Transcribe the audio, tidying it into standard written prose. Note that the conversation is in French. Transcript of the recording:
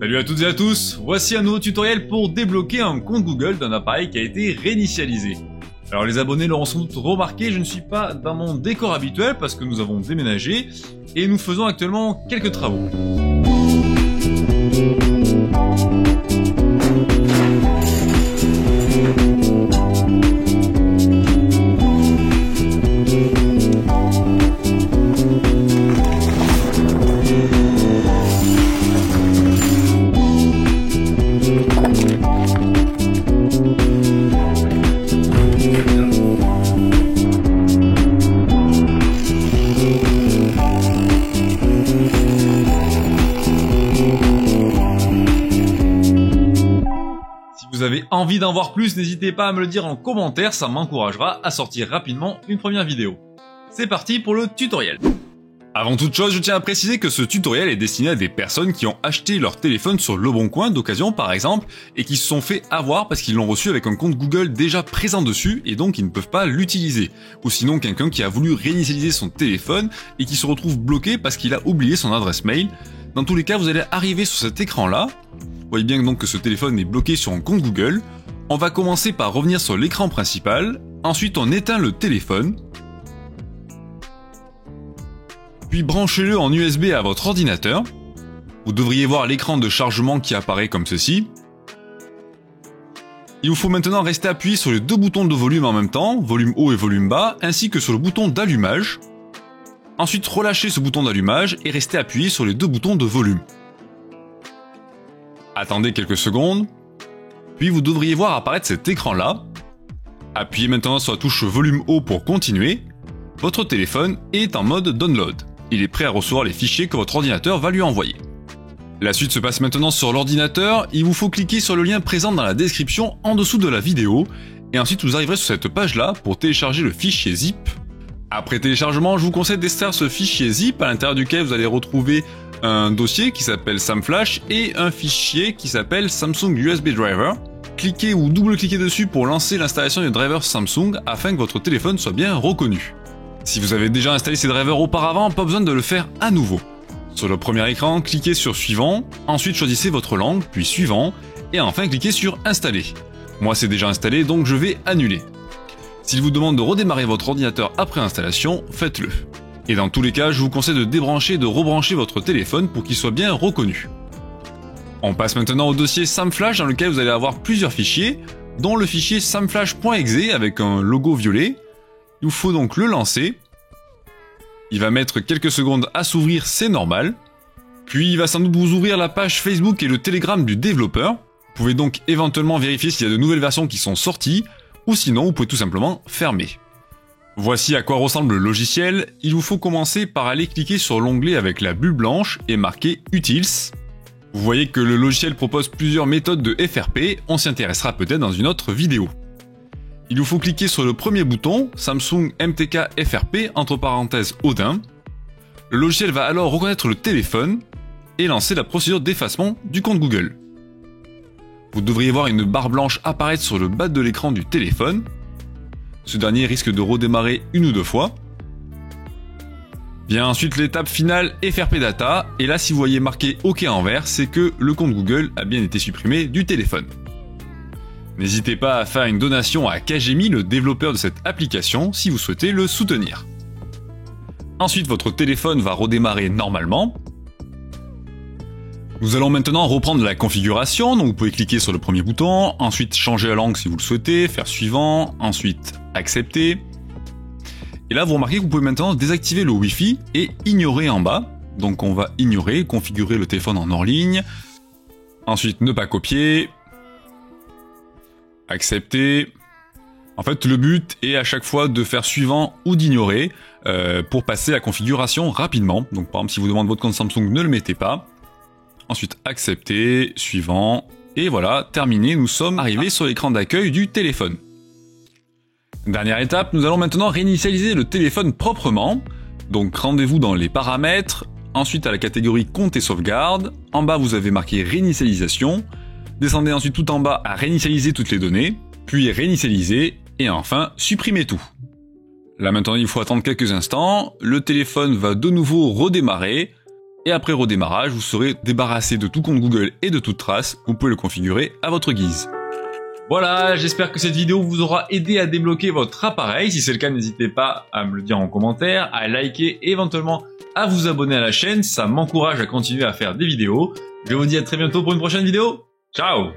Salut à toutes et à tous, voici un nouveau tutoriel pour débloquer un compte Google d'un appareil qui a été réinitialisé. Alors les abonnés l'auront sans doute remarqué, je ne suis pas dans mon décor habituel parce que nous avons déménagé et nous faisons actuellement quelques travaux. Si vous avez envie d'en voir plus, n'hésitez pas à me le dire en commentaire, ça m'encouragera à sortir rapidement une première vidéo. C'est parti pour le tutoriel. Avant toute chose, je tiens à préciser que ce tutoriel est destiné à des personnes qui ont acheté leur téléphone sur Leboncoin d'occasion par exemple, et qui se sont fait avoir parce qu'ils l'ont reçu avec un compte Google déjà présent dessus et donc ils ne peuvent pas l'utiliser. Ou sinon quelqu'un qui a voulu réinitialiser son téléphone et qui se retrouve bloqué parce qu'il a oublié son adresse mail. Dans tous les cas, vous allez arriver sur cet écran là. Vous voyez bien donc que ce téléphone est bloqué sur un compte Google. On va commencer par revenir sur l'écran principal, ensuite on éteint le téléphone, puis branchez-le en USB à votre ordinateur. Vous devriez voir l'écran de chargement qui apparaît comme ceci. Il vous faut maintenant rester appuyé sur les deux boutons de volume en même temps, volume haut et volume bas, ainsi que sur le bouton d'allumage. Ensuite relâchez ce bouton d'allumage et restez appuyé sur les deux boutons de volume. Attendez quelques secondes, puis vous devriez voir apparaître cet écran-là. Appuyez maintenant sur la touche volume haut pour continuer. Votre téléphone est en mode download. Il est prêt à recevoir les fichiers que votre ordinateur va lui envoyer. La suite se passe maintenant sur l'ordinateur. Il vous faut cliquer sur le lien présent dans la description en dessous de la vidéo. Et ensuite vous arriverez sur cette page-là pour télécharger le fichier zip. Après téléchargement, je vous conseille d'extraire ce fichier zip à l'intérieur duquel vous allez retrouver un dossier qui s'appelle SamFlash et un fichier qui s'appelle Samsung USB Driver. Cliquez ou double-cliquez dessus pour lancer l'installation du driver Samsung afin que votre téléphone soit bien reconnu. Si vous avez déjà installé ces drivers auparavant, pas besoin de le faire à nouveau. Sur le premier écran, cliquez sur Suivant, ensuite choisissez votre langue, puis Suivant, et enfin cliquez sur Installer. Moi c'est déjà installé donc je vais annuler. S'il vous demande de redémarrer votre ordinateur après installation, faites-le. Et dans tous les cas, je vous conseille de débrancher et de rebrancher votre téléphone pour qu'il soit bien reconnu. On passe maintenant au dossier SamFlash dans lequel vous allez avoir plusieurs fichiers, dont le fichier samflash.exe avec un logo violet. Il vous faut donc le lancer. Il va mettre quelques secondes à s'ouvrir, c'est normal. Puis il va sans doute vous ouvrir la page Facebook et le Telegram du développeur. Vous pouvez donc éventuellement vérifier s'il y a de nouvelles versions qui sont sorties, ou sinon vous pouvez tout simplement fermer. Voici à quoi ressemble le logiciel. Il vous faut commencer par aller cliquer sur l'onglet avec la bulle blanche et marquer Utils. Vous voyez que le logiciel propose plusieurs méthodes de FRP, on s'y intéressera peut-être dans une autre vidéo. Il vous faut cliquer sur le premier bouton, Samsung MTK FRP, entre parenthèses Odin. Le logiciel va alors reconnaître le téléphone et lancer la procédure d'effacement du compte Google. Vous devriez voir une barre blanche apparaître sur le bas de l'écran du téléphone. Ce dernier risque de redémarrer une ou deux fois. Vient ensuite l'étape finale FRP Data, et là si vous voyez marqué OK en vert, c'est que le compte Google a bien été supprimé du téléphone. N'hésitez pas à faire une donation à Kagemi, le développeur de cette application, si vous souhaitez le soutenir. Ensuite votre téléphone va redémarrer normalement. Nous allons maintenant reprendre la configuration, donc vous pouvez cliquer sur le premier bouton, ensuite changer la langue si vous le souhaitez, faire suivant, ensuite accepter. Et là vous remarquez que vous pouvez maintenant désactiver le Wi-Fi et ignorer en bas. Donc on va ignorer, configurer le téléphone en hors ligne, ensuite ne pas copier, accepter. En fait le but est à chaque fois de faire suivant ou d'ignorer pour passer la configuration rapidement. Donc par exemple si vous demande votre compte Samsung, ne le mettez pas. Ensuite accepter, suivant, et voilà, terminé, nous sommes arrivés sur l'écran d'accueil du téléphone. Dernière étape, nous allons maintenant réinitialiser le téléphone proprement. Donc rendez-vous dans les paramètres, ensuite à la catégorie compte et sauvegarde, en bas vous avez marqué réinitialisation, descendez ensuite tout en bas à réinitialiser toutes les données, puis réinitialiser, et enfin supprimer tout. Là maintenant il faut attendre quelques instants, le téléphone va de nouveau redémarrer. Et après redémarrage, vous serez débarrassé de tout compte Google et de toute trace. Vous pouvez le configurer à votre guise. Voilà, j'espère que cette vidéo vous aura aidé à débloquer votre appareil. Si c'est le cas, n'hésitez pas à me le dire en commentaire, à liker et éventuellement à vous abonner à la chaîne. Ça m'encourage à continuer à faire des vidéos. Je vous dis à très bientôt pour une prochaine vidéo. Ciao!